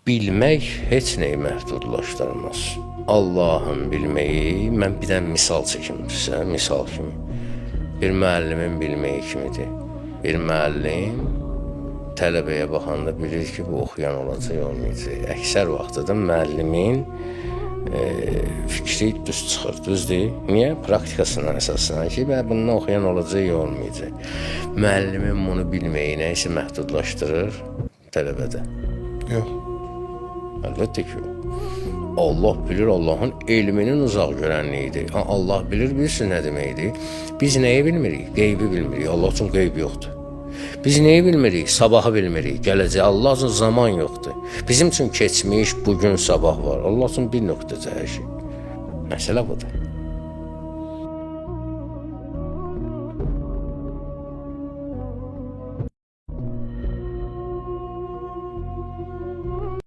Bilmək heç nəyi məhdudlaşdırmaz. Allahın bilməyi, mən bir dənə misal çəkim sizə, misal kimi. Bir müəllimin bilməyi kimidir. Bir müəllim tələbəyə baxanda bilir ki, bu oxuyan olacaq, olmayacaq. Əksər vaxtı da müəllimin fikri düz çıxır, düzdür. Niyə? Praktikasına əsasına ki, bundan oxuyan olacaq, olmayacaq. Müəllimin bunu bilməyi nə isə məhdudlaşdırır tələbədə. Yox. Əlbəttə ki, Allah bilir, Allahın elminin uzaq görənliyidir. Allah bilir, bilirsiniz nə deməkdir? Biz nəyi bilmirik? Qeybi bilmirik. Allah üçün qeyb yoxdur. Biz nəyi bilmirik? Sabahı bilmirik. Gələcək. Allah üçün zaman yoxdur. Bizim üçün keçmiş, bugün, sabah var. Allah üçün bir nöqtəcə hər şey. Məsələ budur.